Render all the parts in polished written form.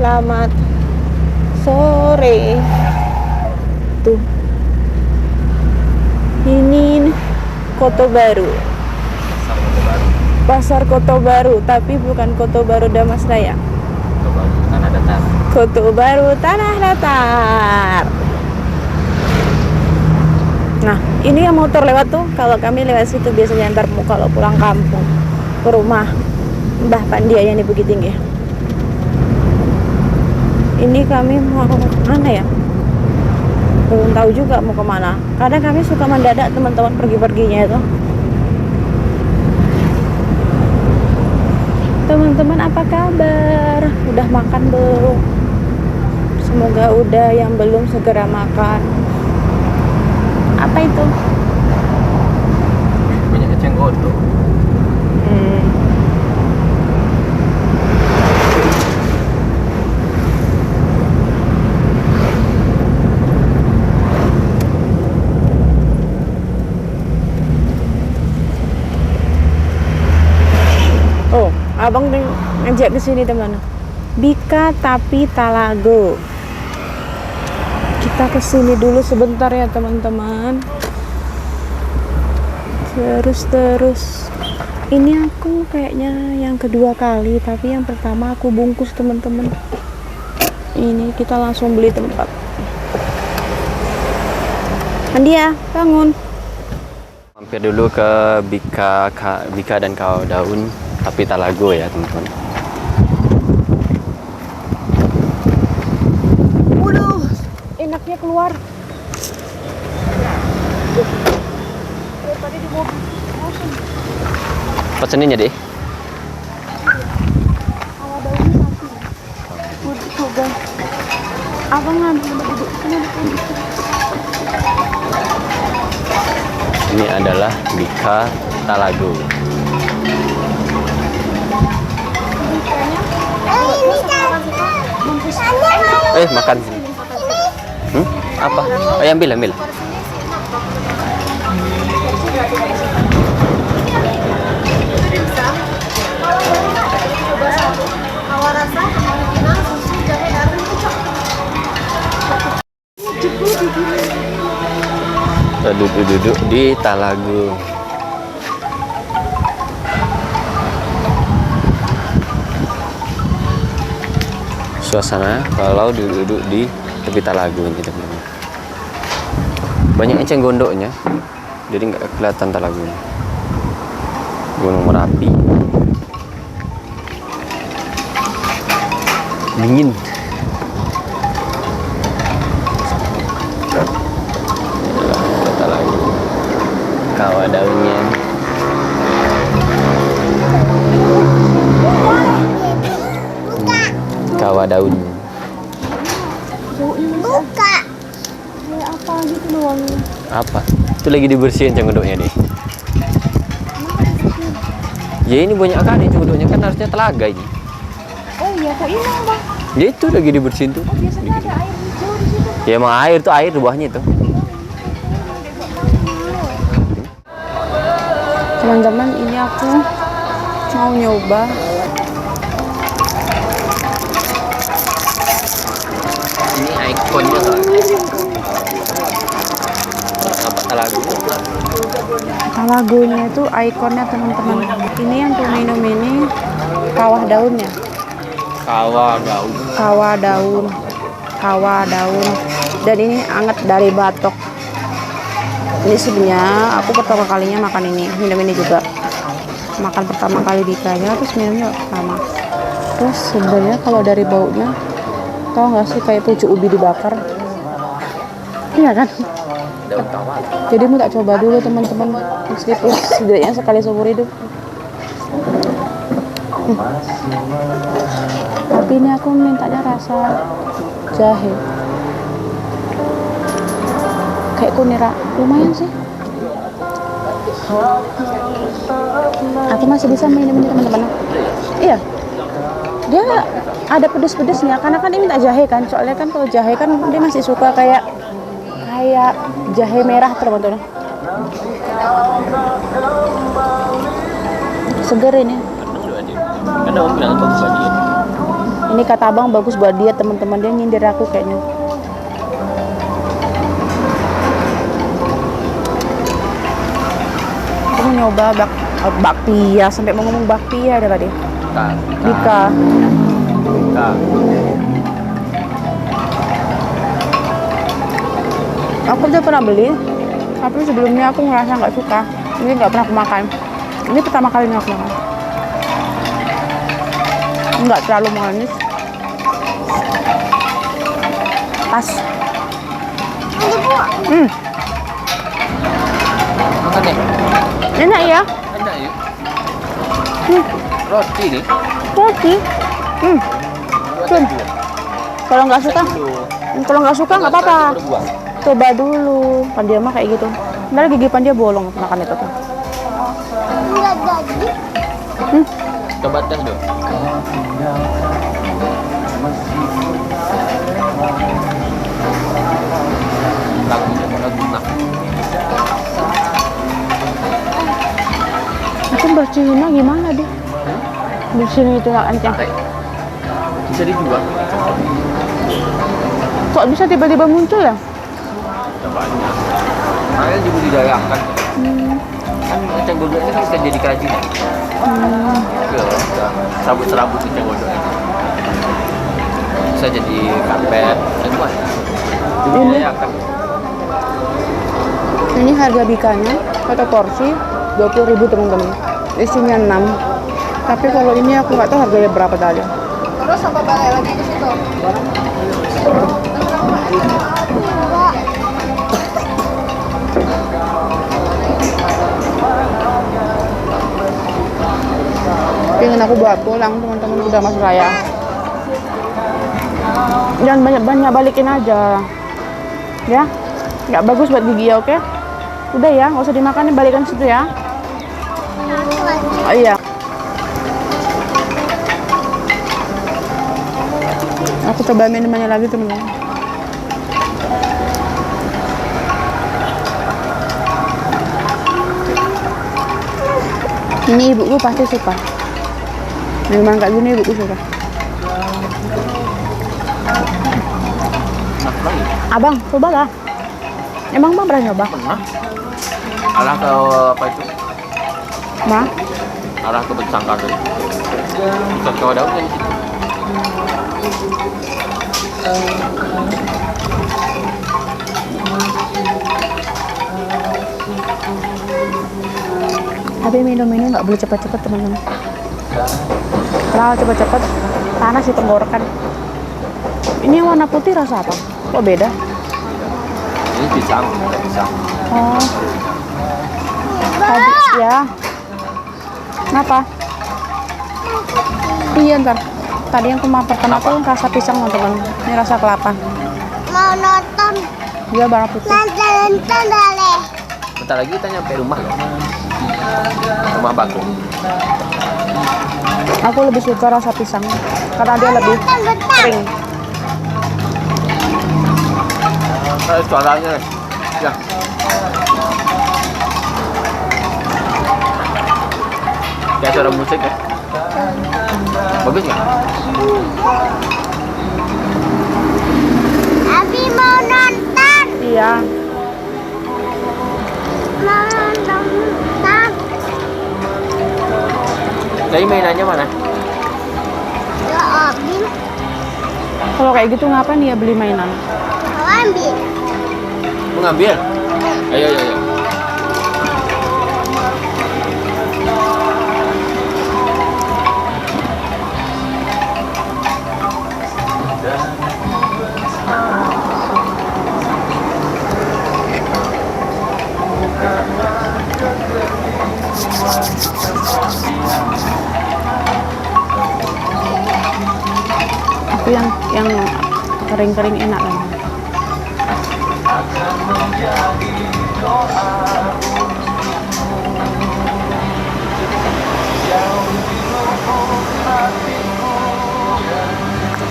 Selamat sore. Tuh. Ini Kota Baru. Pasar Kota Baru, tapi bukan Kota Baru Damasraya. Tanah Datar. Kota Baru Tanah Datar. Nah, ini yang motor lewat tuh. Kalau kami lewat situ biasanya antar kalau pulang kampung ke rumah Mbah Pandia yang di Bukit Tinggi. Ini kami mau kemana ya? Belum tahu juga mau kemana. Kadang kami suka mendadak teman-teman pergi-perginya itu. Teman-teman apa kabar? Udah makan belum? Semoga udah, yang belum segera makan. Apa itu? Banyak eceng gondok. Oh, abang ngajak ke sini teman. Bika tapi Talago. Kita ke sini dulu sebentar ya teman-teman. Terus. Ini aku kayaknya yang kedua kali, tapi yang pertama aku bungkus teman-teman. Ini kita langsung beli tempat. Andia, bangun. Mampir dulu ke Bika dan Kawah Daun tapi Talago ya teman-teman. Waduh, enaknya keluar. Daripada di mobil. Pesenin ya deh. Kawah daunnya satu. Coba. Abang ngambil duduk sini. Ini adalah Bika Talago. Makan sini. Apa? Oh, ambil. Duduk di Talago. Suasana kalau duduk di tepi Talago ini teman-teman. Banyak eceng gondoknya, jadi nggak kelihatan Talagonya. Gunung Merapi. Dingin. Talago. Kawah daunnya. Kawah daun. Buka. Kayak apa gitu doang. Apa? Itu lagi dibersihin cenggodoknya deh. Ya ini banyak kali cenggodoknya, kan harusnya telaga ini. Oh iya, kok hilang bang? Ya itu lagi dibersihin tuh. Oh, biasanya ada air hijau di situ. Ya emang air tuh, air di bawahnya itu. Teman-teman, ini aku mau nyoba Ini ikonnya tuh. Apa Talago? Talagonya itu ikonnya teman-teman. Ini yang tuh minum ini kawah daunnya. Kawah daun. Dan ini anget dari batok. Ini sebenarnya aku pertama kalinya makan ini, minum ini juga. Makan pertama kali Bikanya, terus minumnya sama. Terus sebenarnya kalau dari baunya, tau nggak sih kayak pucuk ubi dibakar? Iya kan? Daun kawah. Jadi mau tak coba dulu teman-teman, meskipun setidaknya sekali seumur hidup. Tapi ini aku mintanya rasa jahe. Kayak kunira, lumayan sih. Aku masih bisa minum ini teman-teman. Iya. Dia ada pedes-pedesnya, karena kan ini minta jahe kan. Soalnya kan kalau jahe kan dia masih suka kayak jahe merah teman-teman. Seger ini. Ada orang bilang apa Ini kata abang bagus buat dia, teman-teman dia nyindir aku kayaknya. Aku mau nyoba bakpia, sampai mau ngomong bakpia ada tadi. Bika. Aku udah pernah beli, tapi sebelumnya aku ngerasa nggak suka. Ini nggak pernah aku makan. Ini pertama kalinya aku makan. Nggak terlalu manis. Pas. Makan deh. Enak ya? Enak ya. Roti nih. Roti. Tuh. Kalau nggak suka nggak apa-apa. Coba dulu. Pandia mah kayak gitu. Ntar gigi Pandia bolong makan itu tuh. Enggak jadi. Coba tes dong. Itu bersihinnya gimana deh? Bersihin itu lah ancang. Bisa dijual. Kok bisa tiba-tiba muncul ya? Banyak. Makanya dibudidayakan. Kan eceng gondok ini kan bisa jadi kerajinan. Serabut-serabut eceng gondok ini. Bisa jadi karpet, semua. Dibudidayakan. Ini harga bikanya satu porsi 20.000 teman-teman. Isinya 6. Tapi kalau ini aku nggak tahu harganya berapa tadi. Terus apa balik lagi ke situ? Pengen aku bawa pulang teman-teman, udah masuk raya. Jangan banyak-banyak, balikin aja. Ya, nggak bagus buat gigi ya, oke? Udah ya, nggak usah dimakan, balikan situ ya. Oh, iya. Aku coba minumannya lagi teman-teman. Ini ibuku pasti suka. Minuman kayak gini ibuku suka. Abang, coba lah. Emang bang pernah nyoba? Pernah. Arah ke apa itu? Ma? Arah ke Bersangkar tadi. Bukan ke daun kan di situ. Tapi minum ini nggak boleh cepat-cepat teman-teman. Kalau cepat-cepat panas di tenggorokan. Ini yang warna putih rasa apa? Kok beda? Ini pisang, pisang. Oh. Tadi ya. Kenapa? Iya ntar. Tadi yang pertama tuh rasa pisang teman-teman. Ini rasa kelapa. Mau nonton? Dia warna putih. Nonton dale. Bentar lagi kita nyampe rumah loh. Rumah Baku. Aku lebih suka rasa pisang karena dia lebih kering. Suaranya ya. Kayak suara musik ya. Bagus nggak? Abi mau nonton. Iya. Mau nonton. Jadi mainannya mana? Ya Abi Kalau kayak gitu ngapain ya beli mainan? mau ambil. Mau ngambil? Ayo, ayo, ayo. Aku yang kering-kering enak kan.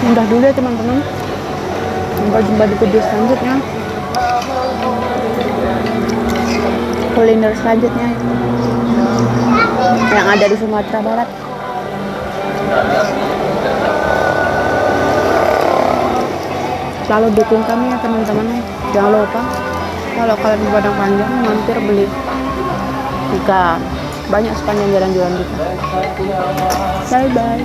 Udah dulu ya teman-teman. Sampai jumpa di video selanjutnya. Kuliner selanjutnya yang ada di Sumatera Barat. Selalu dukung kami ya teman-teman. Jangan lupa kalau kalian di Padang Panjang mampir beli ikan. Banyak sepanjang jalan jualan kita. Bye bye.